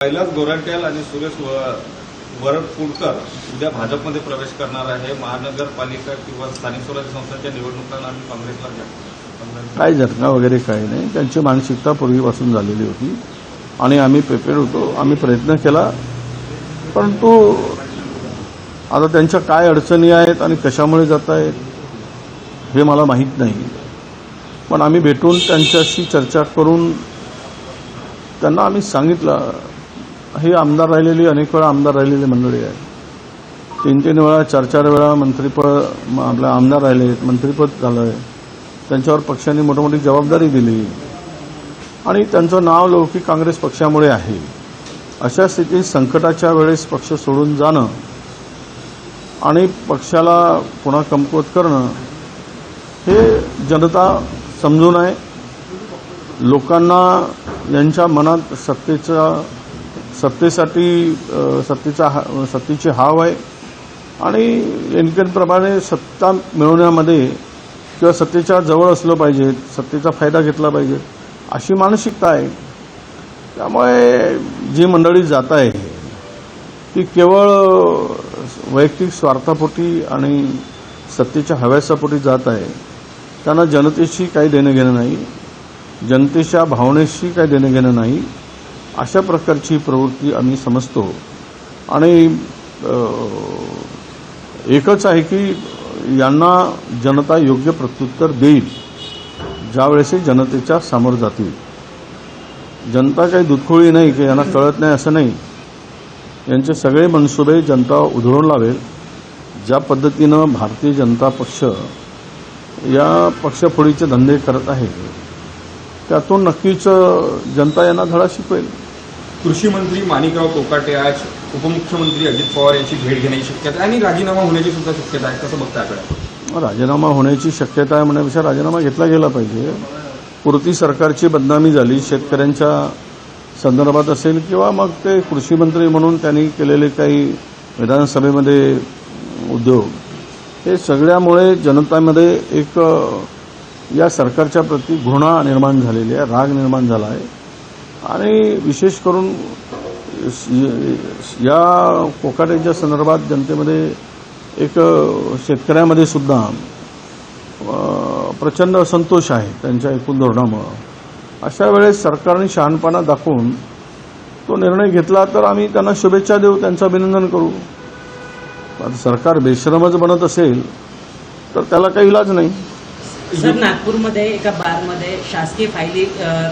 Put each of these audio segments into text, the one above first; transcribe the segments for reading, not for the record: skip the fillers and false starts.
कैलास गोरंट्याल आणि सुरेश वरपुडकर उद्या भाजपमध्ये प्रवेश करणार आहे। महानगरपालिका किंवा स्थानिक स्वराज्य संस्थांच्या निवडणुकांना आम्ही काँग्रेसला काय झटका वगैरे काही नाही। त्यांची मानसिकता पूर्वीपासून झालेली होती आणि आम्ही प्रिपेअर होतो, आम्ही प्रयत्न केला, परंतु आता त्यांच्या काय अडचणी आहेत आणि कशामुळे जात आहेत हे मला माहीत नाही। पण आम्ही भेटून त्यांच्याशी चर्चा करून त्यांना आम्ही सांगितलं, हे आमदार राहिलेली अनेक वेळा आमदार राहिलेली मंडळी आहे, 3-3 वेळा 4-4 वेळा मंत्रिपद आपल्या आमदार राहिले, मंत्रिपद झालंय, त्यांच्यावर पक्षाने मोठी जबाबदारी दिली आणि त्यांचं नाव लौकिक काँग्रेस पक्षामुळे आहे। अशा स्थितीत संकटाच्या वेळेस पक्ष सोडून जाणं आणि पक्षाला पुन्हा कमकुवत करणं हे जनता समजून आहे। लोकांना यांच्या मनात सत्तेची हाव आहे आणि एनकेप्रमाणे सत्ता मिळवण्यामध्ये किंवा सत्तेच्या जवळ असलं पाहिजे, सत्तेचा फायदा घेतला पाहिजे अशी मानसिकता आहे। त्यामुळे जी मंडळी जात आहे ती केवळ वैयक्तिक स्वार्थापोटी आणि सत्तेच्या हव्यासापोटी जात आहे। त्यांना जनतेशी काही देणं घेणं नाही, जनतेच्या भावनेशी काही देणं घेणं नाही, अशा प्रकारची प्रवृत्ती आम्ही समजतो। आणि एकच आहे की यांना जनता योग्य प्रत्युत्तर देईल ज्यावेळेस जनतेच्या समोर जातील। जनता काही दुधखोळी नाही की यांना कळत नाही असं नाही, यांचे सगळे मनसुबे जनता उधळून लावेल। ज्या पद्धतीनं भारतीय जनता पक्ष या पक्षफोडीचे धंदे करत आहे त्यातून नक्कीच जनता यांना धडा शिकवेल। कृषी मंत्री माणिकराव कोकाटे आज उपमुख्यमंत्री अजित पवार यांची भेट घेण्याची शक्यता आणि राजीनामा होण्याची सुद्धा शक्यता आहे, कसं बघता याकडे? राजीनामा होण्याची शक्यता आहे म्हणण्यापेक्षा राजीनामा घेतला गेला पाहिजे। पुरती सरकारची बदनामी झाली शेतकऱ्यांच्या संदर्भात असेल किंवा मग ते कृषी मंत्री म्हणून त्यांनी केलेले काही विधानसभेमध्ये उद्योग, हे सगळ्यामुळे जनतामध्ये एक या सरकारच्या प्रती घृणा निर्माण झालेली आहे, राग निर्माण झाला आहे। आणि विशेष करून या कोकाटेच्या संदर्भात जनतेमध्ये एक शेतकऱ्यामध्ये सुद्धा प्रचंड असंतोष आहे त्यांच्या एकूण धोरणामुळे। अशा वेळेस सरकारने शहाणपणा दाखवून तो निर्णय घेतला तर आम्ही त्यांना शुभेच्छा देऊ, त्यांचं अभिनंदन करू। सरकार बेशरमच बनत असेल तर त्याला काही इलाज नाही। सर, नागपूरमध्ये एका बारमध्ये शासकीय फायली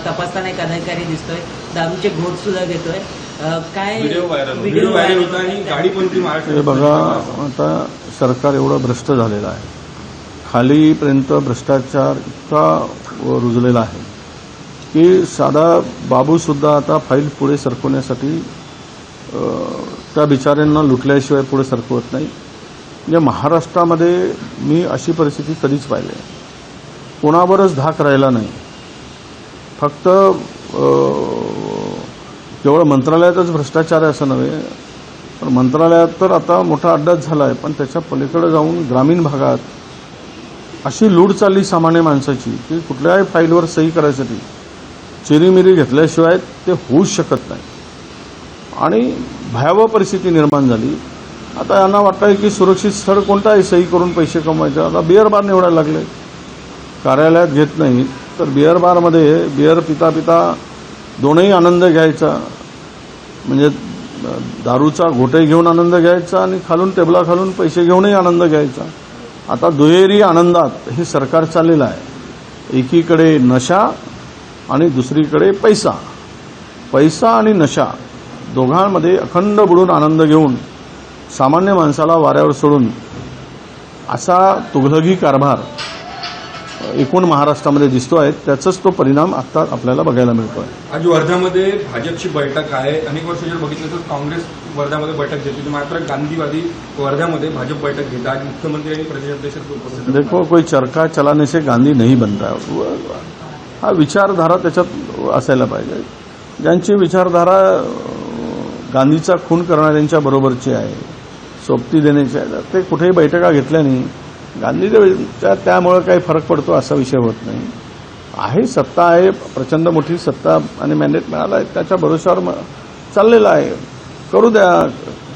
तपासताना एक अधिकारी दिसतोय, दारूचे घोट सुद्धा घेतोय, काय व्हिडिओ व्हायरल होता आणि गाडी पण ती हे बघा, आता सरकार एवढं भ्रष्ट झालेलं आहे, खालीपर्यंत भ्रष्टाचार इतका रुजलेला आहे की साधा बाबू सुद्धा आता फाईल पुढे सरकवण्यासाठी त्या बिचाऱ्यांना लुटल्याशिवाय पुढे सरकवत नाही। म्हणजे महाराष्ट्रामध्ये मी अशी परिस्थिती कधीच पाहिली आहे। कोणावरच धाक राहिला नाही, फक्त केवळ मंत्रालयातच भ्रष्टाचार आहे असं नव्हे, पण मंत्रालयात तर आता मोठा अड्डाच झाला आहे, पण त्याच्या पलीकडे जाऊन ग्रामीण भागात अशी लूट चालली सामान्य माणसाची की कुठल्याही फाईलवर सही करायसाठी चिरीमिरी घेतल्याशिवाय ते होऊच शकत नाही आणि भयावह परिस्थिती निर्माण झाली। आता यांना वाटतंय की सुरक्षित स्थळ कोणतं आहे सही करून पैसे कमवायचे, आता बिअर बार निवडायला लागले। कार्यालयात घेत नाही तर बिअर बारमध्ये बिअर पिता पिता दोनही आनंद घ्यायचा, म्हणजे दारूचा घोटही घेऊन आनंद घ्यायचा आणि खालून टेबलाखालून पैसे घेऊनही आनंद घ्यायचा। आता दुहेरी आनंदात हे सरकार चाललेलं आहे। एकीकडे नशा आणि दुसरीकडे पैसा, पैसा आणि नशा दोघांमध्ये अखंड बुडून आनंद घेऊन सामान्य माणसाला वाऱ्यावर सोडून असा तुघलकी कारभार एकूण महाराष्ट्रामध्ये दिसतोय। त्याचाच तो परिणाम आता आपल्याला बघायला मिळतोय। आज वर्ध्यामध्ये भाजपची बैठक आहे। अनेक वर्ष जर बघितलं तर काँग्रेस वर्ध्यामध्ये बैठक घेतली, मात्र गांधीवादी वर्ध्यामध्ये भाजप बैठक घेतात। आज मुख्यमंत्री आणि प्रदेशाध्यक्ष देखो, कोई चरखा चलाने से गांधी नहीं बनता, हा विचारधारा त्याच्यात असायला पाहिजे। ज्यांची विचारधारा गांधीचा खून करणाऱ्यांच्या बरोबरची आहे, सोबती देण्याची आहे, ते कुठेही बैठका घेतल्याने गांधीच्या त्यामुळे काही फरक पडतो असा विषय होत नाही। आहे, सत्ता आहे, प्रचंड मोठी सत्ता आणि मॅन्डेट मिळाला आहे, त्याच्या भरोश्यावर चाललेला आहे. करू द्या,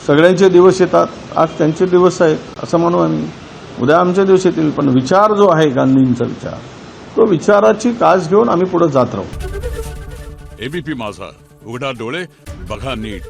सगळ्यांचे दिवस येतात, आज त्यांचे दिवस आहेत असं म्हणू आम्ही, उद्या आमचे दिवस येतील. पण विचार जो आहे गांधींचा विचार, तो विचाराची कास घेऊन आम्ही पुढे जात राहू. एबीपी माझा, उघडा डोळे बघा नीट.